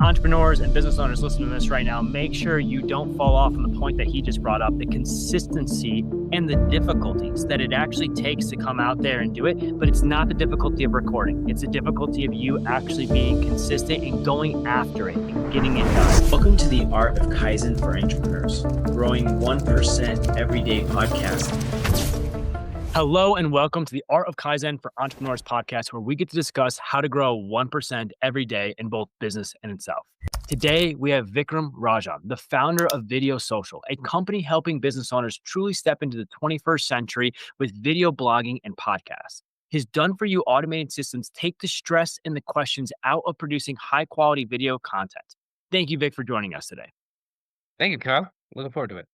entrepreneurs and business owners listening to this right now, make sure you don't fall off on the point that he just brought up, the consistency and the difficulties that it actually takes to come out there and do it. But it's not the difficulty of recording. It's the difficulty of you actually being consistent and going after it and getting it done. Welcome to the Art of Kaizen for Entrepreneurs, growing 1% everyday podcast. Hello and welcome to the Art of Kaizen for Entrepreneurs podcast, where we get to discuss how to grow 1% every day in both business and itself. Today, we have Vikram Rajan, the founder of Video Social, a company helping business owners truly step into the 21st century with video blogging and podcasts. His done-for-you automated systems take the stress and the questions out of producing high-quality video content. Thank you, Vic, for joining us today. Thank you, Kyle. Looking forward to it.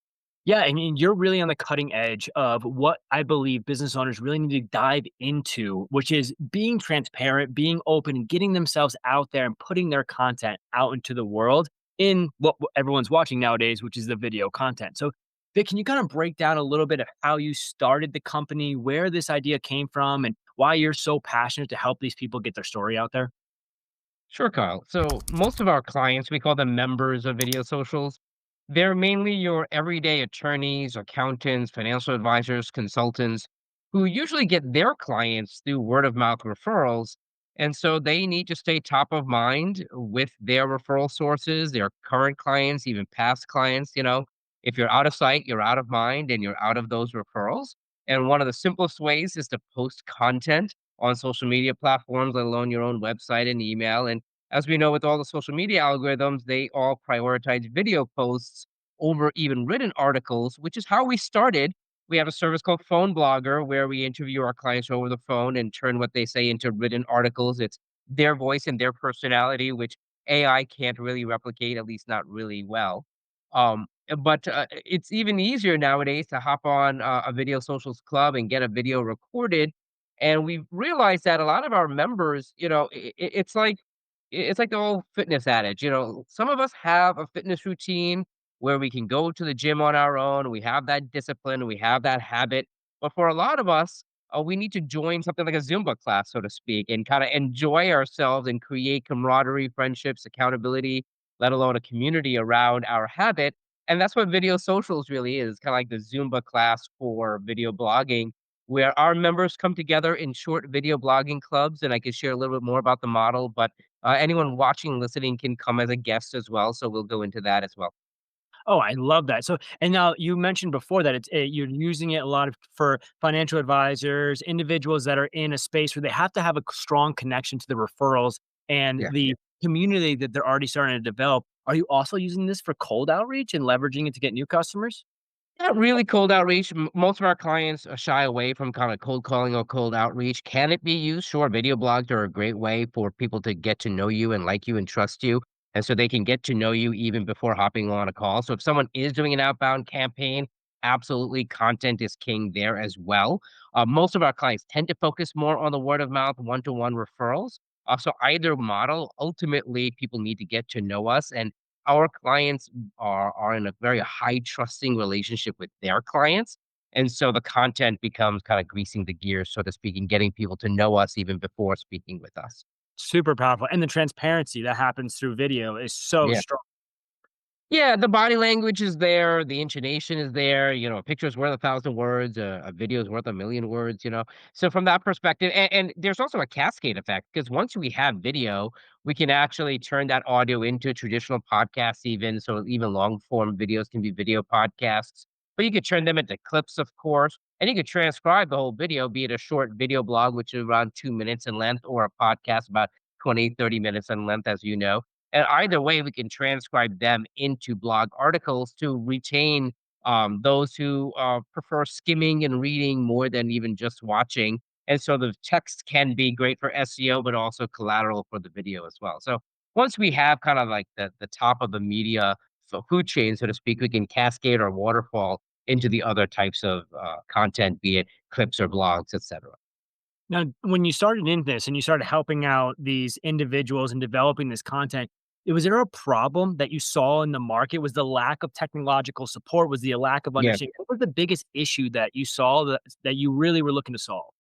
Yeah, I mean, you're really on the cutting edge of what I believe business owners really need to dive into, which is being transparent, being open, and getting themselves out there and putting their content out into the world in what everyone's watching nowadays, which is the video content. So, Vic, can you kind of break down a little bit of how you started the company, where this idea came from, and why you're so passionate to help these people get their story out there? Sure, Kyle. So most of our clients, we call them members of Video Socials. They're mainly your everyday attorneys, accountants, financial advisors, consultants, who usually get their clients through word of mouth referrals. And so they need to stay top of mind with their referral sources, their current clients, even past clients. If you're out of sight, you're out of mind, and you're out of those referrals. And one of the simplest ways is to post content on social media platforms, let alone your own website and email. And as we know, with all the social media algorithms, they all prioritize video posts over even written articles, which is how we started. We have a service called Phone Blogger where we interview our clients over the phone and turn what they say into written articles. It's their voice and their personality, which AI can't really replicate, at least not really well. But it's even easier nowadays to hop on a Video Socials club and get a video recorded. And we've realized that a lot of our members, it's like the old fitness adage. Some of us have a fitness routine where we can go to the gym on our own. We have that discipline, we have that habit. But for a lot of us, we need to join something like a Zumba class, so to speak, and kind of enjoy ourselves and create camaraderie, friendships, accountability, let alone a community around our habit. And that's what Video Socials really is, kind of like the Zumba class for video blogging, where our members come together in short video blogging clubs. And I can share a little bit more about the model, but anyone watching, listening can come as a guest as well. So we'll go into that as well. Oh, I love that. So, and now you mentioned before that you're using it a lot for financial advisors, individuals that are in a space where they have to have a strong connection to the referrals and Yeah. the community that they're already starting to develop. Are you also using this for cold outreach and leveraging it to get new customers? Not really cold outreach. Most of our clients shy away from kind of cold calling or cold outreach. Can it be used? Sure. Video blogs are a great way for people to get to know you and like you and trust you. And so they can get to know you even before hopping on a call. So if someone is doing an outbound campaign, absolutely content is king there as well. Most of our clients tend to focus more on the word of mouth, one-to-one referrals. So either model, ultimately, people need to get to know us. And our clients are in a very high trusting relationship with their clients. And so the content becomes kind of greasing the gears, so to speak, and getting people to know us even before speaking with us. Super powerful. And the transparency that happens through video is so Yeah. strong. Yeah, the body language is there, the intonation is there, a picture is worth 1,000 words, a video is worth a million words. So from that perspective, and there's also a cascade effect because once we have video, we can actually turn that audio into traditional podcasts even, so even long form videos can be video podcasts, but you could turn them into clips, of course, and you could transcribe the whole video, be it a short video blog, which is around 2 minutes in length, or a podcast about 20, 30 minutes in length, as you know. And either way, we can transcribe them into blog articles to retain those who prefer skimming and reading more than even just watching. And so the text can be great for SEO, but also collateral for the video as well. So once we have kind of like the top of the media food chain, so to speak, we can cascade or waterfall into the other types of content, be it clips or blogs, etc. Now, when you started in this and you started helping out these individuals and developing this content, was there a problem that you saw in the market? Was the lack of technological support? Was the lack of Yeah. understanding? What was the biggest issue that you saw that you really were looking to solve?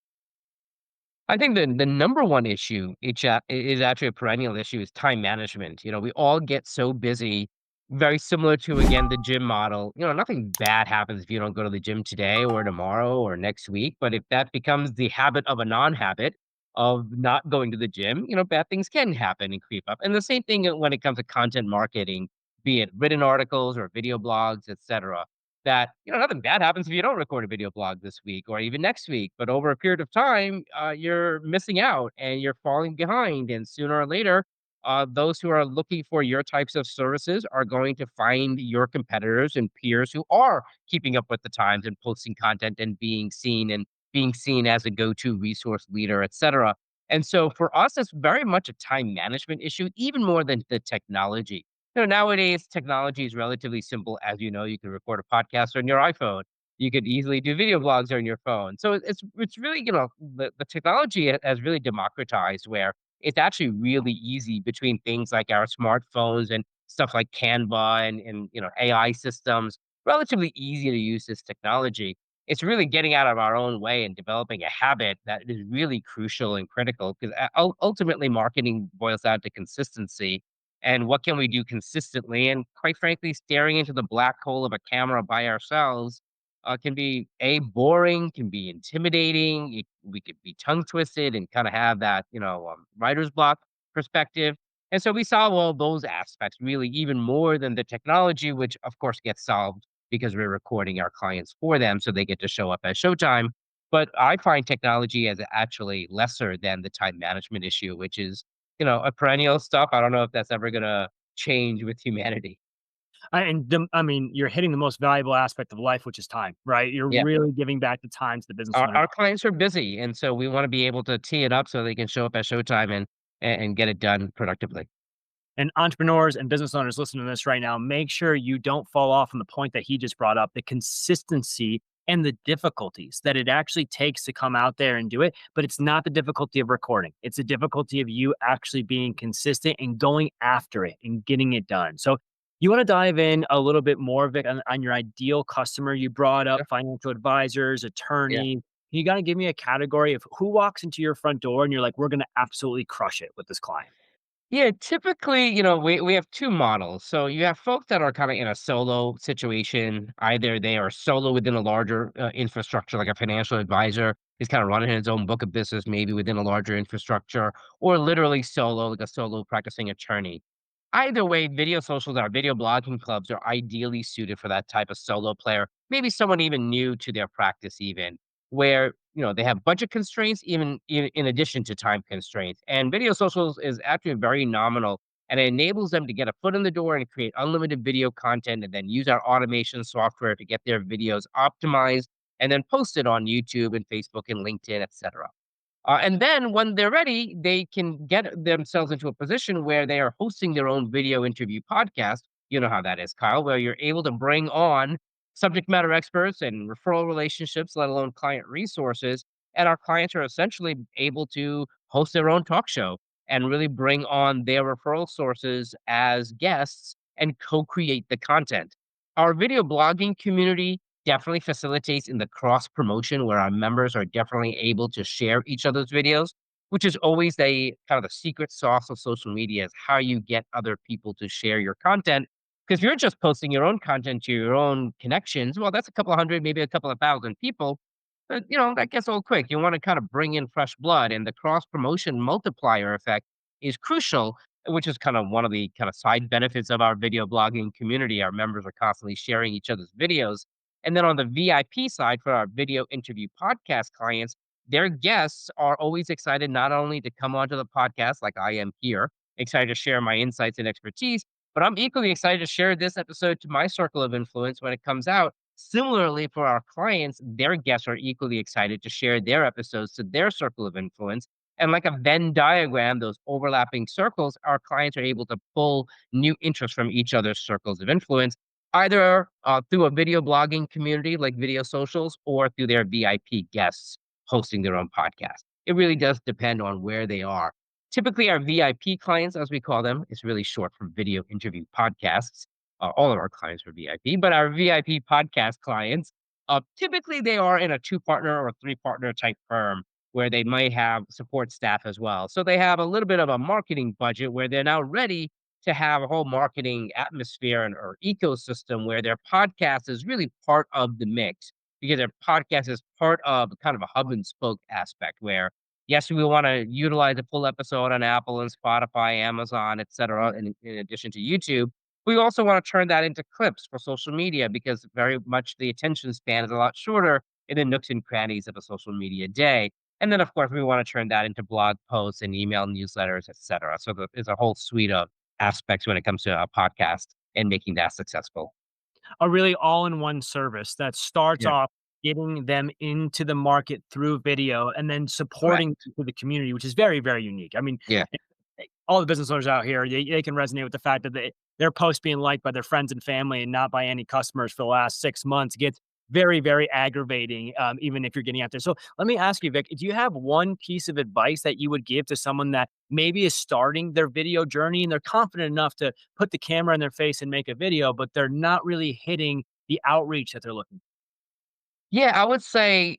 I think the number one issue is actually a perennial issue is time management. We all get so busy, very similar to, again, the gym model. Nothing bad happens if you don't go to the gym today or tomorrow or next week. But if that becomes the habit of a non-habit of not going to the gym, bad things can happen and creep up. And the same thing when it comes to content marketing, be it written articles or video blogs, etc. That nothing bad happens if you don't record a video blog this week or even next week, but over a period of time, you're missing out and you're falling behind, and sooner or later, those who are looking for your types of services are going to find your competitors and peers who are keeping up with the times and posting content and being seen as a go-to resource leader, etc. And so for us, it's very much a time management issue, even more than the technology. Nowadays, technology is relatively simple. As you can record a podcast on your iPhone. You could easily do video blogs on your phone. So it's really, the technology has really democratized where it's actually really easy between things like our smartphones and stuff like Canva and AI systems, relatively easy to use this technology. It's really getting out of our own way and developing a habit that is really crucial and critical because ultimately marketing boils down to consistency and what can we do consistently? And quite frankly, staring into the black hole of a camera by ourselves can be boring, can be intimidating. We could be tongue twisted and kind of have that writer's block perspective. And so we solve all those aspects really even more than the technology, which of course gets solved because we're recording our clients for them, so they get to show up at showtime. But I find technology as actually lesser than the time management issue, which is a perennial stuff. I don't know if that's ever gonna change with humanity. I mean, you're hitting the most valuable aspect of life, which is time, right? You're Yeah. really giving back the time to the business Our owner. our clients are busy, and so we wanna be able to tee it up so they can show up at showtime and get it done productively. And entrepreneurs and business owners listening to this right now, make sure you don't fall off on the point that he just brought up, the consistency and the difficulties that it actually takes to come out there and do it. But it's not the difficulty of recording. It's the difficulty of you actually being consistent and going after it and getting it done. So you want to dive in a little bit more, Vic, on your ideal customer. You brought up Sure. financial advisors, Yeah. attorneys. You got to give me a category of who walks into your front door and you're like, we're going to absolutely crush it with this client. Yeah, typically, we have 2 models. So you have folks that are kinda in a solo situation. Either they are solo within a larger, infrastructure, like a financial advisor is kinda running his own book of business, maybe within a larger infrastructure, or literally solo, like a solo practicing attorney. Either way, video socials or video blogging clubs are ideally suited for that type of solo player, maybe someone even new to their practice even, where, they have budget constraints even in addition to time constraints. And video socials is actually very nominal, and it enables them to get a foot in the door and create unlimited video content and then use our automation software to get their videos optimized and then post it on YouTube and Facebook and LinkedIn, etc. And then when they're ready, they can get themselves into a position where they are hosting their own video interview podcast. You know how that is, Kyle, where you're able to bring on subject matter experts and referral relationships, let alone client resources. And our clients are essentially able to host their own talk show and really bring on their referral sources as guests and co create the content. Our video blogging community definitely facilitates in the cross promotion where our members are definitely able to share each other's videos, which is always the kind of the secret sauce of social media is how you get other people to share your content. Because if you're just posting your own content to your own connections, well, that's a couple of hundred, maybe a couple of thousand people. But that gets old quick. You want to kind of bring in fresh blood, and the cross promotion multiplier effect is crucial, which is kind of one of the kind of side benefits of our video blogging community. Our members are constantly sharing each other's videos, and then on the VIP side for our video interview podcast clients, their guests are always excited not only to come onto the podcast like I am here, excited to share my insights and expertise, but I'm equally excited to share this episode to my circle of influence when it comes out. Similarly, for our clients, their guests are equally excited to share their episodes to their circle of influence. And like a Venn diagram, those overlapping circles, our clients are able to pull new interest from each other's circles of influence either through a video blogging community like Video Socials or through their VIP guests hosting their own podcast. It really does depend on where they are. Typically, our VIP clients, as we call them, is really short for video interview podcasts. All of our clients are VIP, but our VIP podcast clients, typically they are in a two partner or three partner type firm where they might have support staff as well. So they have a little bit of a marketing budget where they're now ready to have a whole marketing atmosphere and or ecosystem where their podcast is really part of the mix because their podcast is part of kind of a hub and spoke aspect where yes, we want to utilize a full episode on Apple and Spotify, Amazon, etc. In addition to YouTube, we also want to turn that into clips for social media because very much the attention span is a lot shorter in the nooks and crannies of a social media day. And then, of course, we want to turn that into blog posts and email newsletters, etc. So there's a whole suite of aspects when it comes to a podcast and making that successful. A really all-in-one service that starts Yeah, off getting them into the market through video and then correct. supporting to the community, which is very, very unique. I mean, Yeah. all the business owners out here, they can resonate with the fact that their post being liked by their friends and family and not by any customers for the last 6 months gets very, very aggravating, even if you're getting out there. So let me ask you, Vic, do you have one piece of advice that you would give to someone that maybe is starting their video journey and they're confident enough to put the camera in their face and make a video, but they're not really hitting the outreach that they're looking Yeah, I would say,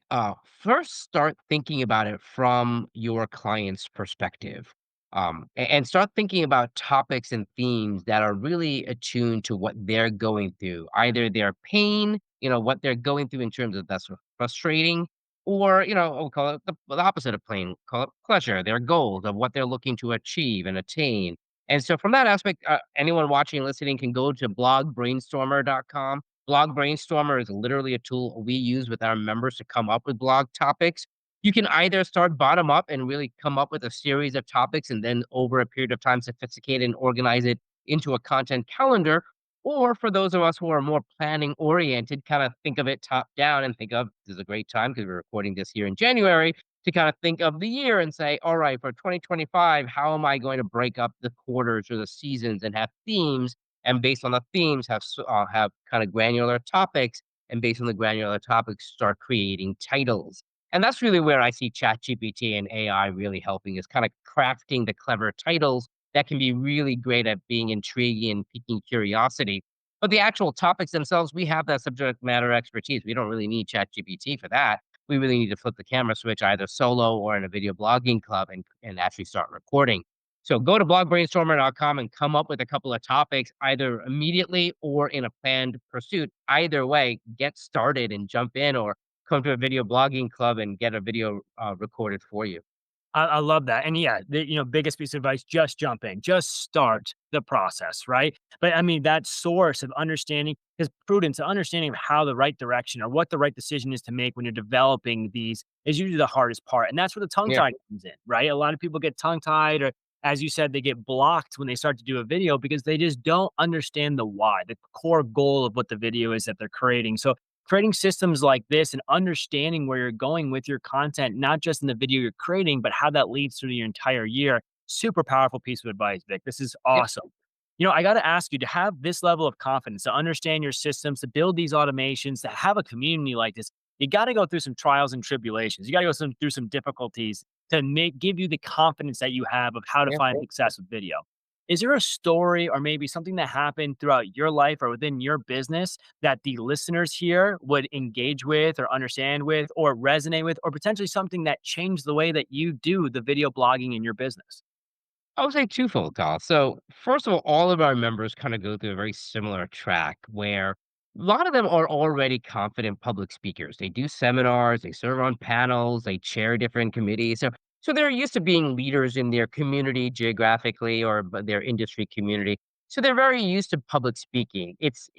first start thinking about it from your client's perspective. And start thinking about topics and themes that are really attuned to what they're going through, either their pain, what they're going through in terms of that's frustrating, or, we'll call it the opposite of pain, call it pleasure, their goals of what they're looking to achieve and attain. And so from that aspect, anyone watching and listening can go to blogbrainstormer.com. Blog Brainstormer is literally a tool we use with our members to come up with blog topics. You can either start bottom up and really come up with a series of topics and then over a period of time sophisticate and organize it into a content calendar. Or for those of us who are more planning oriented, kind of think of it top down and think of this is a great time because we're recording this here in January to kind of think of the year and say, all right, for 2025, how am I going to break up the quarters or the seasons and have themes and based on the themes have kind of granular topics, and based on the granular topics, start creating titles. And that's really where I see ChatGPT and AI really helping is kind of crafting the clever titles that can be really great at being intriguing and piquing curiosity. But the actual topics themselves, we have that subject matter expertise. We don't really need ChatGPT for that. We really need to flip the camera switch either solo or in a video blogging club and actually start recording. So go to blogbrainstormer.com and come up with a couple of topics either immediately or in a planned pursuit. Either way, get started and jump in or come to a video blogging club and get a video recorded for you. I love that. And yeah, biggest piece of advice, just jump in, just start the process, right? But I mean, that source of understanding is prudence, understanding of how the right direction or what the right decision is to make when you're developing these is usually the hardest part. And that's where the tongue Yeah. tied comes in, right? A lot of people get tongue tied or as you said, they get blocked when they start to do a video because they just don't understand the why, the core goal of what the video is that they're creating. So creating systems like this and understanding where you're going with your content, not just in the video you're creating, but how that leads through your entire year. Super powerful piece of advice, Vic. This is Yep. awesome. I got to ask you to have this level of confidence, to understand your systems, to build these automations, to have a community like this. You got to go through some trials and tribulations. You got to through some difficulties to give you the confidence that you have of how to Yeah. find success with video. Is there a story or maybe something that happened throughout your life or within your business that the listeners here would engage with or understand with or resonate with, or potentially something that changed the way that you do the video blogging in your business? I would say twofold, Kyle. So, first of all of our members kind of go through a very similar track where a lot of them are already confident public speakers. They do seminars, they serve on panels, they chair different committees. So they're used to being leaders in their community geographically or their industry community. So they're very used to public speaking. It's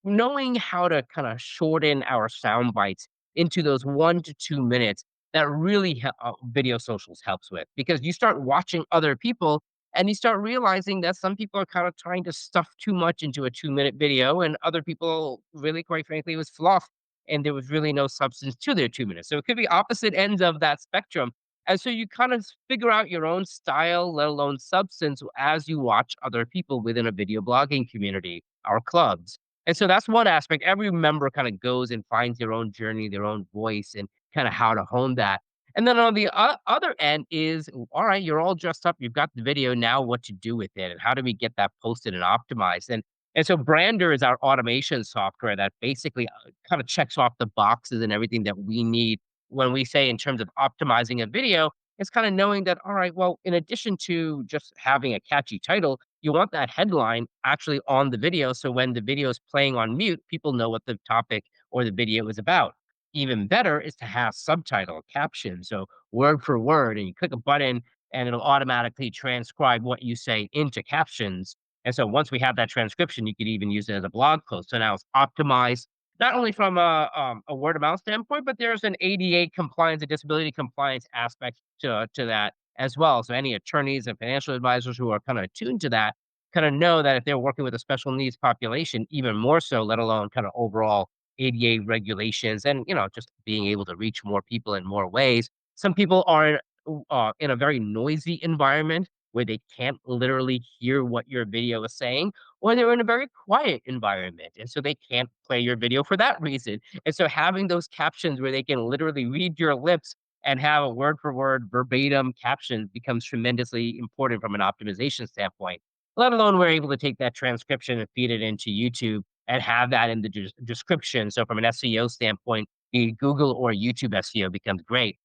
knowing how to kind of shorten our sound bites into those 1 to 2 minutes that really video socials helps with because you start watching other people and you start realizing that some people are kind of trying to stuff too much into a 2 minute video and other people really quite frankly it was fluff and there was really no substance to their 2 minutes, so it could be opposite ends of that spectrum. And so you kind of figure out your own style, let alone substance, as you watch other people within a video blogging community, our clubs. And so that's one aspect. Every member kind of goes and finds their own journey, their own voice, and kind of how to hone that. And then on the other end is, all right, you're all dressed up, you've got the video, now what to do with it, and how do we get that posted and optimized? And so Brander is our automation software that basically kind of checks off the boxes and everything that we need when we say in terms of optimizing a video, it's kind of knowing that, all right, well, in addition to just having a catchy title, you want that headline actually on the video. So when the video is playing on mute, people know what the topic or the video is about. Even better is to have subtitle caption. So word for word, and you click a button and it'll automatically transcribe what you say into captions. And so once we have that transcription, you could even use it as a blog post. So now it's optimized not only from a word of mouth standpoint, but there's an ADA compliance, a disability compliance aspect to that as well. So any attorneys and financial advisors who are kind of attuned to that kind of know that if they're working with a special needs population, even more so, let alone kind of overall ADA regulations and just being able to reach more people in more ways. Some people are in a very noisy environment where they can't literally hear what your video is saying, or they're in a very quiet environment. And so they can't play your video for that reason. And so having those captions where they can literally read your lips and have a word for word verbatim caption becomes tremendously important from an optimization standpoint. Let alone we're able to take that transcription and feed it into YouTube and have that in the description. So from an SEO standpoint, the Google or YouTube SEO becomes great.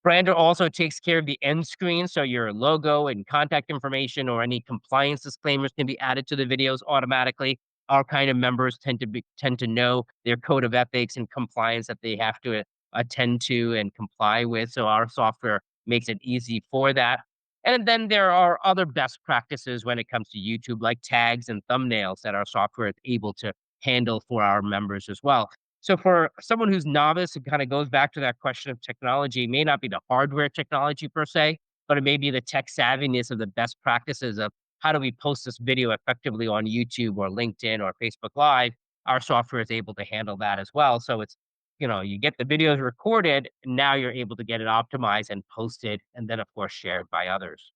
Brander also takes care of the end screen, so your logo and contact information or any compliance disclaimers can be added to the videos automatically. Our kind of members tend to know their code of ethics and compliance that they have to attend to and comply with. So our software makes it easy for that. And then there are other best practices when it comes to YouTube, like tags and thumbnails that our software is able to handle for our members as well. So for someone who's novice, it kind of goes back to that question of technology. It may not be the hardware technology per se, but it may be the tech savviness of the best practices of how do we post this video effectively on YouTube or LinkedIn or Facebook Live. Our software is able to handle that as well. So it's, you get the videos recorded, now you're able to get it optimized and posted, and then of course shared by others.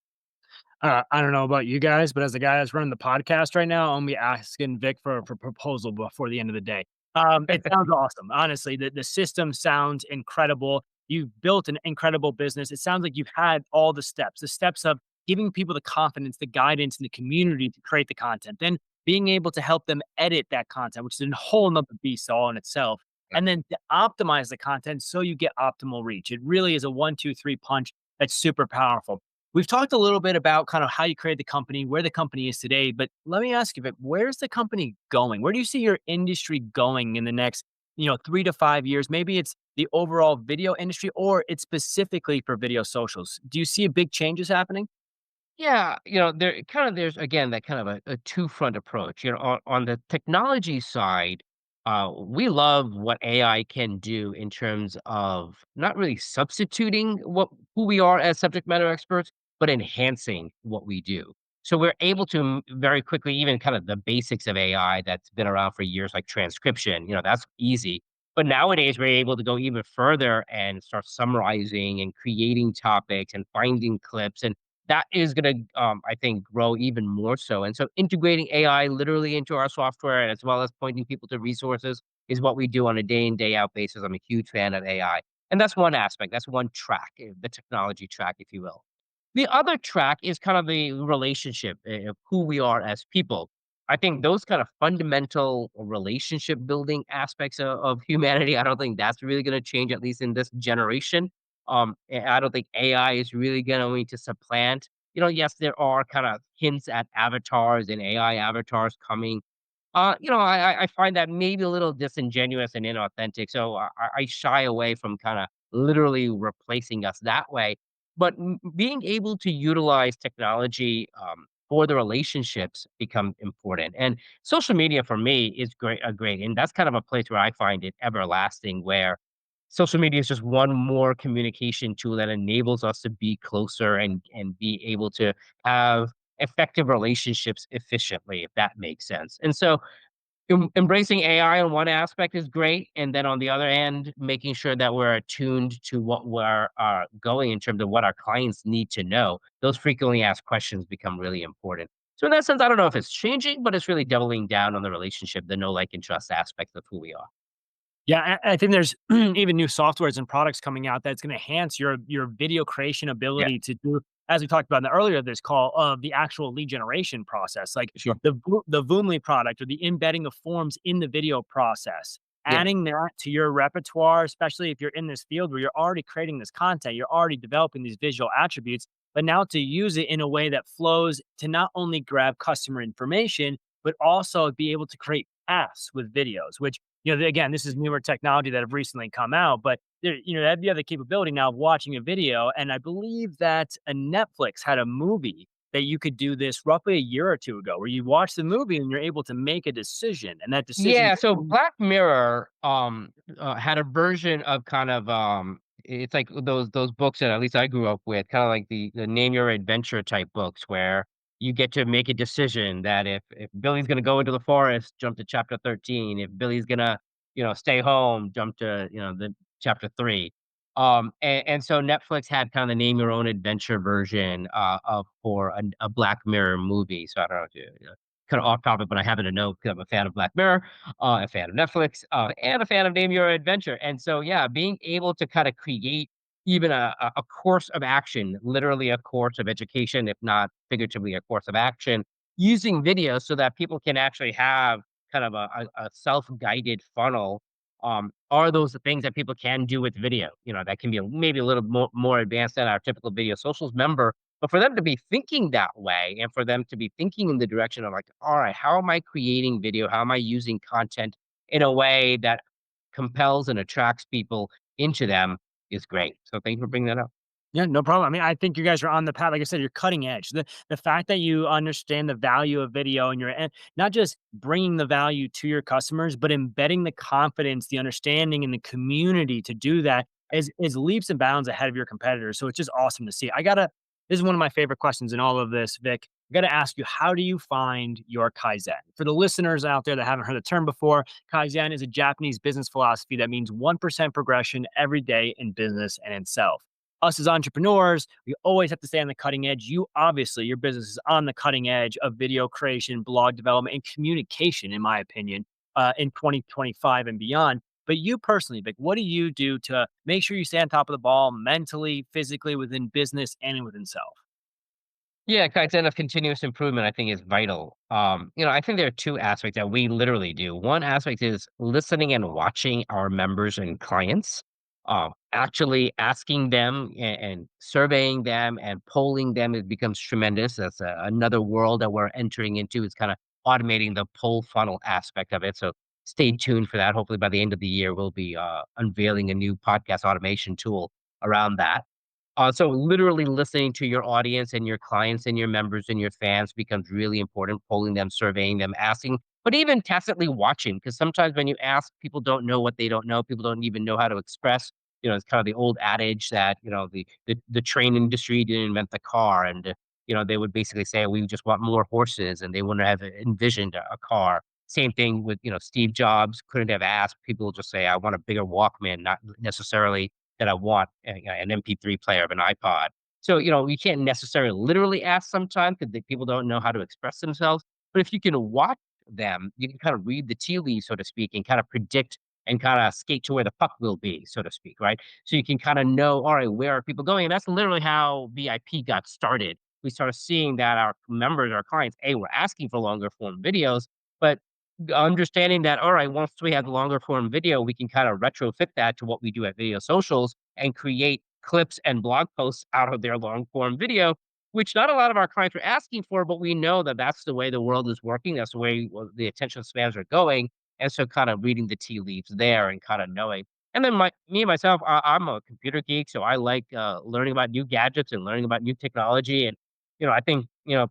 I don't know about you guys, but as the guy that's running the podcast right now, I'm gonna be asking Vic for proposal before the end of the day. It sounds awesome. Honestly, the system sounds incredible. You've built an incredible business. It sounds like you've had all the steps of giving people the confidence, the guidance, and the community to create the content. Then being able to help them edit that content, which is a whole nother beast all in itself. And then to optimize the content so you get optimal reach. It really is a 1, 2, 3 punch that's super powerful. We've talked a little bit about kind of how you created the company, where the company is today, but let me ask you, Vic, where's the company going? Where do you see your industry going in the next, 3 to 5 years? Maybe it's the overall video industry or it's specifically for video socials. Do you see a big changes happening? Yeah, there's again that kind of a two-front approach. On the technology side, we love what AI can do in terms of not really substituting who we are as subject matter experts, but enhancing what we do. So we're able to very quickly, even kind of the basics of AI that's been around for years, like transcription, that's easy. But nowadays, we're able to go even further and start summarizing and creating topics and finding clips and that is gonna, I think, grow even more so, and so integrating AI literally into our software as well as pointing people to resources is what we do on a day in, day out basis. I'm a huge fan of AI, and that's one aspect, that's one track, the technology track, if you will. The other track is kind of the relationship, of who we are as people. I think those kind of fundamental relationship building aspects of humanity, I don't think that's really gonna change, at least in this generation. I don't think AI is really going to supplant. Yes, there are kind of hints at avatars and AI avatars coming. I find that maybe a little disingenuous and inauthentic. So I shy away from kind of literally replacing us that way. But being able to utilize technology for the relationships become important. And social media for me is great, and that's kind of a place where I find it everlasting, where social media is just one more communication tool that enables us to be closer and be able to have effective relationships efficiently, if that makes sense. And so embracing AI on one aspect is great, and then on the other end, making sure that we're attuned to what we're going in terms of what our clients need to know. Those frequently asked questions become really important. So in that sense, I don't know if it's changing, but it's really doubling down on the relationship, the know, like, and trust aspect of who we are. Yeah, I think there's even new softwares and products coming out that's gonna enhance your video creation Yeah, ability to do, as we talked about in the earlier this call, of the actual lead generation process, like sure. the Voomly product or the embedding of forms in the video process. Yeah. adding that to your repertoire, especially if you're in this field where you're already creating this content, you're already developing these visual attributes, but now to use it in a way that flows to not only grab customer information, but also be able to create paths with videos, which, again, this is newer technology that have recently come out, but there, you have the capability now of watching a video. And I believe that a Netflix had a movie that you could do this roughly a year or two ago, where you watch the movie and you're able to make a decision, and that decision. Yeah, so Black Mirror, had a version of kind of, it's like those books that at least I grew up with, kinda like the Name Your Adventure type books where you get to make a decision that if Billy's gonna go into the forest, jump to chapter 13. If Billy's gonna, stay home, jump to, the chapter 3. And so Netflix had kinda the Name Your Own Adventure version, of for a Black Mirror movie. So I don't know if you kind of off topic, but I happen to know because I'm a fan of Black Mirror, a fan of Netflix, and a fan of Name Your Adventure. And so, yeah, being able to kind of create even a course of action, literally a course of education, if not figuratively a course of action, using video so that people can actually have kind of a self-guided funnel, are those the things that people can do with video. That can be maybe a little more advanced than our typical video socials member, but for them to be thinking that way and for them to be thinking in the direction of like, all right, how am I creating video? How am I using content in a way that compels and attracts people into them is great. So thank you for bringing that up. Yeah, no problem. I mean, I think you guys are on the path. Like I said, you're cutting edge. The fact that you understand the value of video and not just bringing the value to your customers, but embedding the confidence, the understanding, and the community to do that is leaps and bounds ahead of your competitors. So it's just awesome to see. This is one of my favorite questions in all of this, Vic. I got to ask you, how do you find your Kaizen? For the listeners out there that haven't heard the term before, Kaizen is a Japanese business philosophy that means 1% progression every day in business and in self. Us as entrepreneurs, we always have to stay on the cutting edge. Obviously, your business is on the cutting edge of video creation, blog development, and communication, in my opinion, in 2025 and beyond. But you personally, Vic, what do you do to make sure you stay on top of the ball mentally, physically, within business and within self? Yeah, Kaizen of continuous improvement, I think, is vital. I think there are two aspects that we literally do. One aspect is listening and watching our members and clients, actually asking them and surveying them and polling them. It becomes tremendous. That's another world that we're entering into. Is kind of automating the poll funnel aspect of it. So stay tuned for that. Hopefully, by the end of the year, we'll be unveiling a new podcast automation tool around that. So literally listening to your audience and your clients and your members and your fans becomes really important, polling them, surveying them, asking, but even tacitly watching, because sometimes when you ask, people don't know what they don't know. People don't even know how to express. It's kind of the old adage that, the train industry didn't invent the car. And, they would basically say, we just want more horses, and they wouldn't have envisioned a car. Same thing with, Steve Jobs couldn't have asked. People just say, I want a bigger Walkman, not necessarily that I want an MP3 player of an iPod. So, you can't necessarily literally ask sometimes because people don't know how to express themselves. But if you can watch them, you can kind of read the tea leaves, so to speak, and kind of predict and kind of skate to where the puck will be, so to speak, right? So you can kind of know, all right, where are people going? And that's literally how VIP got started. We started seeing that our members, our clients, were asking for longer form videos, but understanding that, all right, once we have the longer form video, we can kind of retrofit that to what we do at Video Socials and create clips and blog posts out of their long form video, which not a lot of our clients are asking for, but we know that that's the way the world is working. That's the way the attention spans are going. And so kind of reading the tea leaves there and kind of knowing. And then me myself, I'm a computer geek, so I like learning about new gadgets and learning about new technology. And, I think,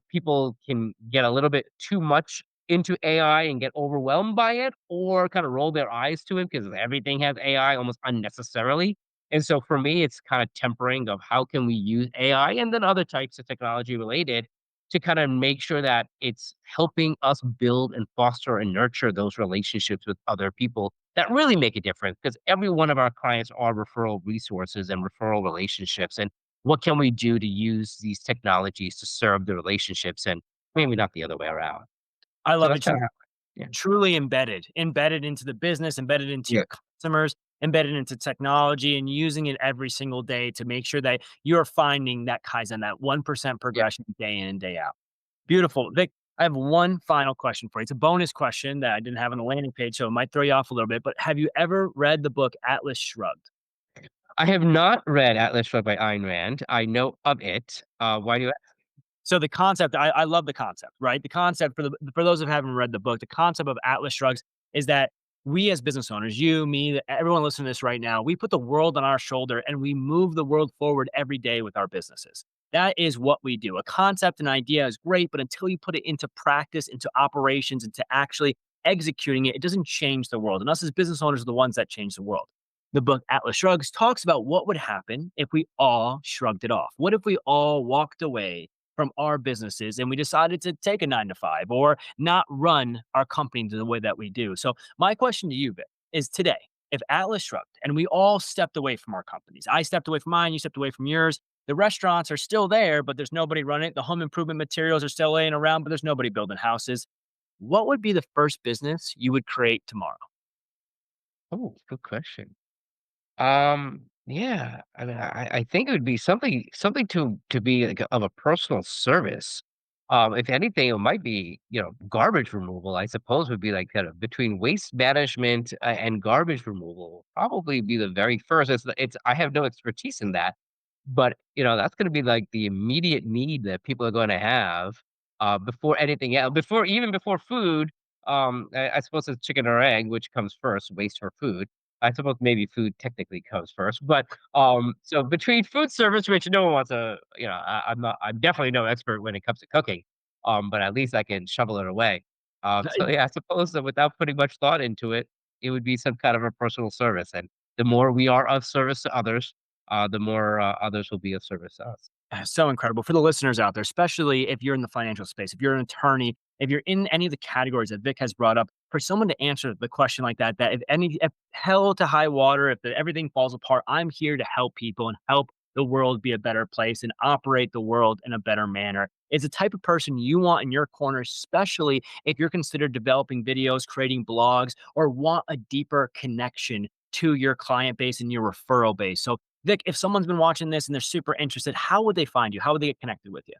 people can get a little bit too much into AI and get overwhelmed by it or kind of roll their eyes to it because everything has AI almost unnecessarily. And so for me, it's kind of tempering of how can we use AI and then other types of technology related to kind of make sure that it's helping us build and foster and nurture those relationships with other people that really make a difference because every one of our clients are referral resources and referral relationships. And what can we do to use these technologies to serve the relationships and maybe not the other way around? I So love that's it. kinda how. Yeah. Truly embedded into the business, embedded into Yeah. your customers, embedded into technology, and using it every single day to make sure that you're finding that Kaizen, that 1% Yeah. progression day in and day out. Beautiful. Vic, I have one final question for you. It's a bonus question that I didn't have on the landing page, so it might throw you off a little bit. But have you ever read the book Atlas Shrugged? I have not read Atlas Shrugged by Ayn Rand. I know of it. Why do you So the concept, I love the concept, right? The concept for those who haven't read the book, the concept of Atlas Shrugs is that we as business owners, you, me, everyone listening to this right now, we put the world on our shoulder and we move the world forward every day with our businesses. That is what we do. A concept, an idea is great, but until you put it into practice, into operations, into actually executing it, it doesn't change the world. And us as business owners are the ones that change the world. The book Atlas Shrugs talks about what would happen if we all shrugged it off. What if we all walked away from our businesses and we decided to take a 9 to 5 or not run our company the way that we do? So my question to you, Vic, is today, if Atlas shrugged and we all stepped away from our companies, I stepped away from mine, you stepped away from yours, the restaurants are still there, but there's nobody running it. The home improvement materials are still laying around, but there's nobody building houses. What would be the first business you would create tomorrow? Oh, good question. Yeah, I mean, I think it would be something to be like of a personal service. If anything, it might be, garbage removal, I suppose would be like kind of between waste management and garbage removal, probably be the very first. It's I have no expertise in that, but, that's gonna be, like, the immediate need that people are gonna have, before anything else before food, I suppose it's chicken or egg, which comes first, waste or food. I suppose maybe food technically comes first, but, so between food service, which no one wants to I'm definitely no expert when it comes to cooking, but at least I can shovel it away. So yeah, I suppose that without putting much thought into it, it would be some kind of a personal service, and the more we are of service to others, the more others will be of service to us. So incredible for the listeners out there, especially if you're in the financial space, if you're an attorney, if you're in any of the categories that Vic has brought up, for someone to answer the question like that, if hell to high water, everything falls apart, I'm here to help people and help the world be a better place and operate the world in a better manner. It's the type of person you want in your corner, especially if you're considered developing videos, creating blogs, or want a deeper connection to your client base and your referral base. So Vic, if someone's been watching this and they're super interested, how would they find you? How would they get connected with you?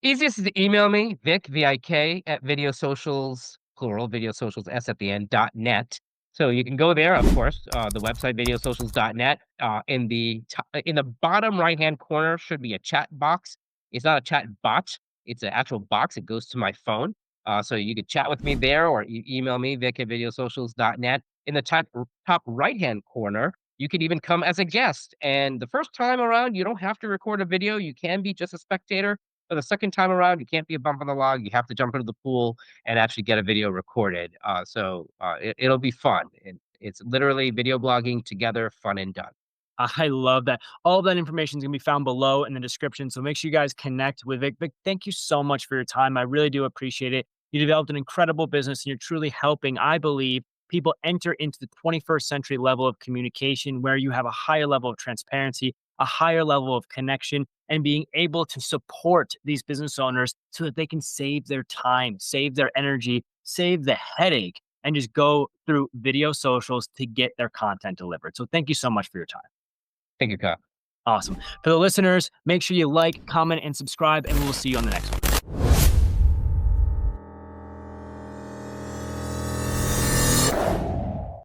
Easiest is to email me, Vic, VIK, at video socials, plural, video socials, S at the end, .net. So you can go there, of course, the website, videosocials.net. In the bottom right-hand corner should be a chat box. It's not a chat bot. It's an actual box. It goes to my phone. So you could chat with me there or email me, Vic at videosocials.net. In the top right-hand corner, you could even come as a guest. And the first time around, you don't have to record a video. You can be just a spectator. But the second time around, you can't be a bump on the log. You have to jump into the pool and actually get a video recorded. It'll be fun. It's literally video blogging together, fun and done. I love that. All of that information is going to be found below in the description. So make sure you guys connect with Vic. Vic, thank you so much for your time. I really do appreciate it. You developed an incredible business and you're truly helping, I believe, people enter into the 21st century level of communication where you have a higher level of transparency, a higher level of connection, and being able to support these business owners so that they can save their time, save their energy, save the headache, and just go through video socials to get their content delivered. So thank you so much for your time. Thank you, Kyle. Awesome. For the listeners, make sure you like, comment, and subscribe, and we'll see you on the next one.